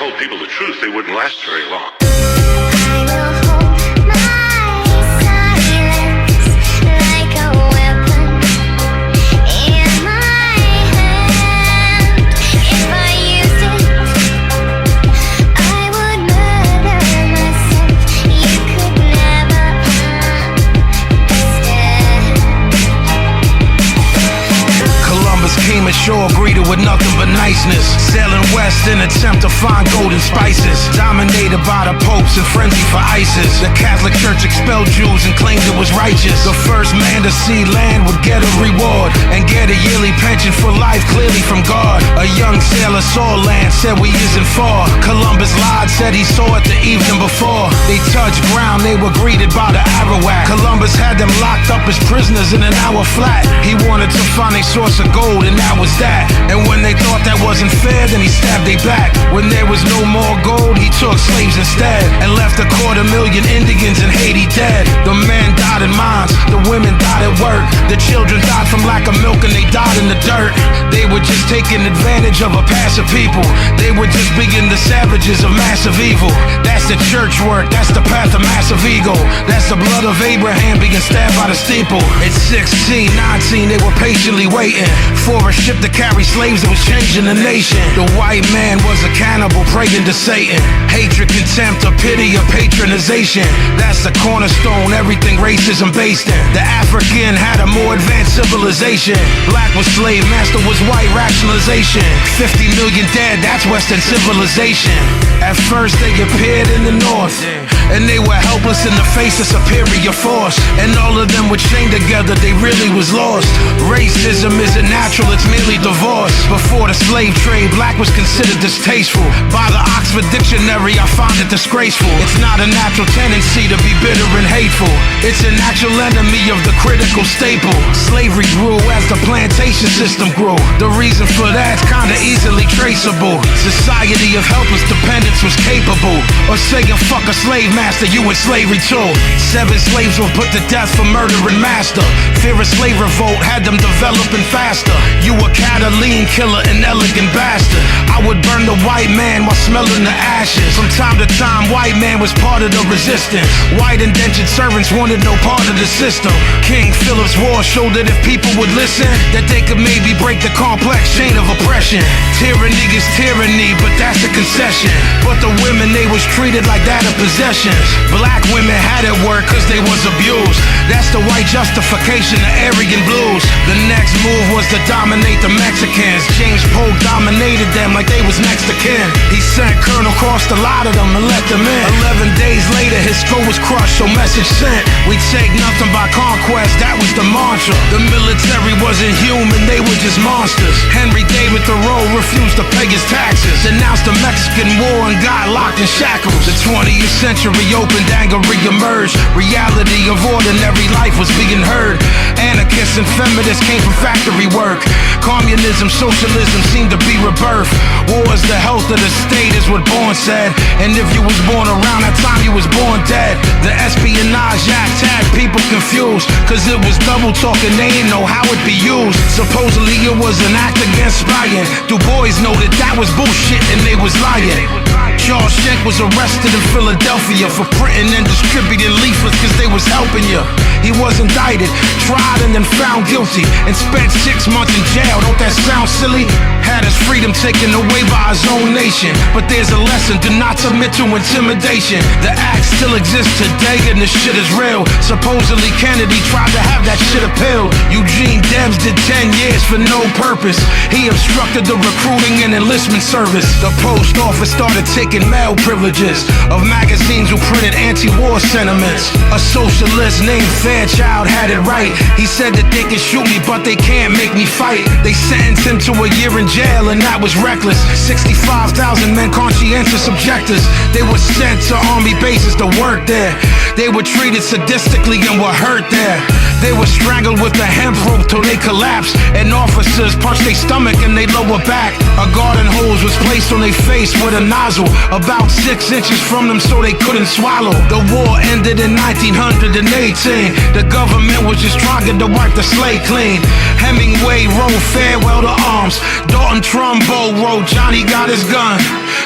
told people the truth, they wouldn't last very long. Came ashore greeted with nothing but niceness, sailing west in attempt to find golden spices, dominated by the popes and frenzy for ISIS. The Catholic Church expelled Jews and claimed it was righteous. The first man to see land would get a reward and get a yearly pension for life, clearly from God. A young sailor saw land, said we isn't far. Columbus lied, said he saw it the evening before. They touched ground, they were greeted by the Arawak. Columbus had them locked up as prisoners in an hour flat. He wanted to find a source of gold, and that was that. And when they thought that wasn't fair, then he stabbed they back. When there was no more gold, he took slaves instead and left 250,000 Indians in Haiti dead. The men died in mines, the women died at work, the children died from lack of milk and they died in the dirt. They were just taking advantage of a passive people. They were just being the savages of massive evil. That's the church work, that's the path of massive ego. That's the blood of Abraham being stabbed by the steeple. At 16, 19, they were patiently waiting for a ship to carry slaves that was changing the nation. The white man was a cannibal praying to Satan. Hatred, contempt, or pity, or patronization. That's the cornerstone, everything racism based in. The African had a more advanced civilization. Black was slave, master was white, rationalization. 50 million dead, that's Western civilization. At first they appeared in the north, and they were helpless in the face of superior force. And all of them were chained together, they really was lost. Racism isn't natural, it's merely divorce. Before the slave trade, black was considered distasteful. By the Oxford Dictionary, I find it disgraceful. It's not a natural tendency to be bitter and hateful. It's a natural enemy of the critical staple. Slavery grew as the plantation system grew. The reason for that's kinda easily traceable. Society of helpless dependence was capable of saying fuck a slave master, you in slavery too. 7 slaves were put to death for murdering master. Fear of slave revolt had them developing faster. You a Catalan killer, an elegant bastard. I would burn the white man while smelling the ashes. From time to time, white man was part of the resistance. White indentured servants wanted no part of the system. King Philip's War showed that if people would listen, that they could maybe break the complex chain of oppression. Tyranny is tyranny, but that's a concession. But the women, they was treated like that of possessions. Black women had it work cause they was abused. That's the white justification of Aryan blues. The next move was to dominate the Mexicans. James Polk dominated them like they was next to kin. He sent Colonel Cross to lie to them and let them in. 11 days later his skull was crushed, so message sent. We take nothing by conquest, that was the mantra. The military wasn't human, they were just monsters. Henry David Thoreau refused to pay his taxes, denounced the Mexican War and got locked in shackles. The 20th century opened, anger re-emerged. Reality of ordinary life was being heard. Anarchists and feminists came from factory work. Communism, socialism seemed to be rebirth. War is the health of the state is what Bourne said. And if you was born around that time, you was born dead. The Espionage Act had people confused, cause it was double talking, they didn't know how it be used. Supposedly it was an act against spying. Du Bois noted that was bullshit and they was lying. Charles Schenck was arrested in Philadelphia for printing and distributing leaflets cause they was helping you. He was indicted, tried and then found guilty, and spent 6 months in jail. Don't that sound silly? Had his freedom taken away by his own nation. But there's a lesson, do not submit to intimidation. The act still exists today and the shit is real. Supposedly Kennedy tried to have that shit appealed. Eugene Debs did 10 years for no purpose. He obstructed the recruiting and enlistment service. The post office started taking mail privileges of magazines who printed anti-war sentiments. A socialist named Fairchild had it right. He said that they can shoot me but they can't make me fight. They sentenced him to a year in jail and that was reckless. 65,000 men, conscientious objectors. They were sent to army bases to work there. They were treated sadistically and were hurt there. They were strangled with a hemp rope till they collapsed, and officers punched their stomach and their lower back. A garden hose was placed on their face with a nozzle about 6 inches from them so they couldn't swallow. The war ended in 1918. The government was just trying to wipe the slate clean. Hemingway wrote Farewell to Arms. Dalton Trumbo wrote Johnny Got His Gun.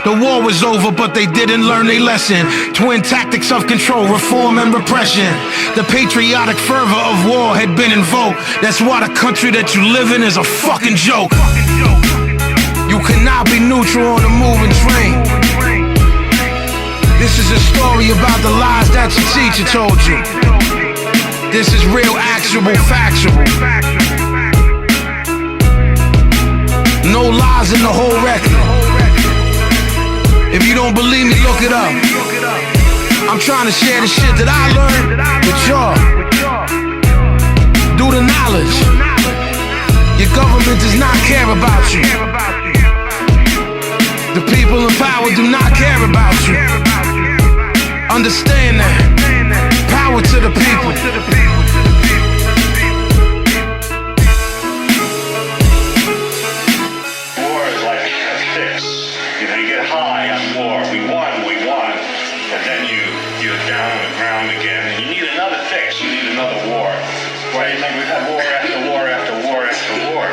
The war was over, but they didn't learn their lesson. Twin tactics of control, reform and repression. The patriotic fervor of war had been invoked. That's why the country that you live in is a fucking joke. You cannot be neutral on a moving train. This is a story about the lies that your teacher told you. This is real, actual, factual. No lies in the whole record. If you don't believe me, look it up. I'm trying to share the shit that I learned with y'all. Due to knowledge. Your government does not care about you. The people in power do not care about you. Understand that. Power to the people. War is like a fix. You know, you get high on war. We won. And then you're down on the ground again. And you need another fix. You need another war. Why do you think we've had war after war after war after war?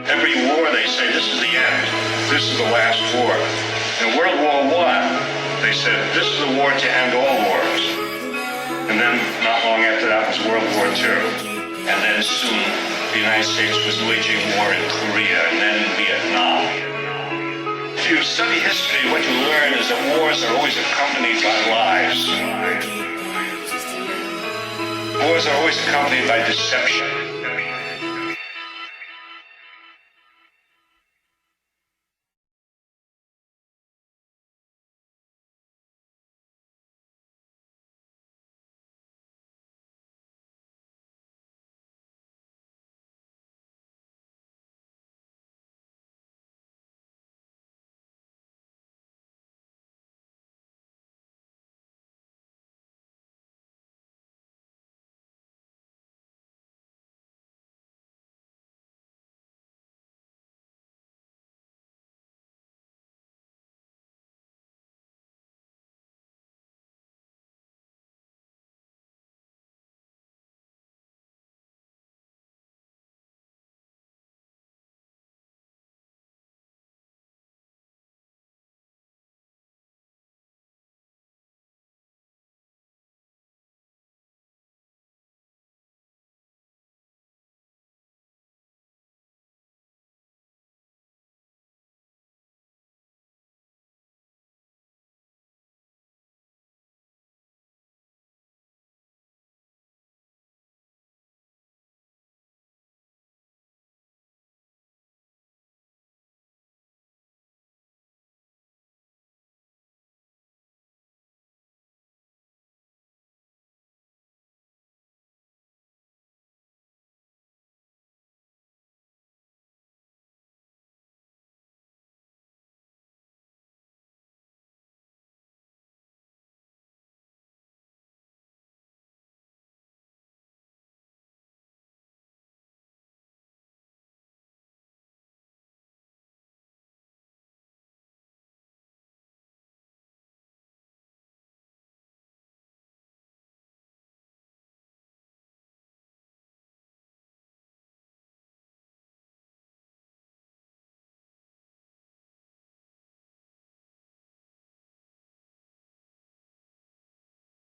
Every war they say, this is the end. This is the last war. In World War I, they said, this is a war to end all wars. And then, not long after that, was World War II. And then soon, the United States was waging war in Korea and then in Vietnam. If you study history, what you learn is that wars are always accompanied by lies. Wars are always accompanied by deception.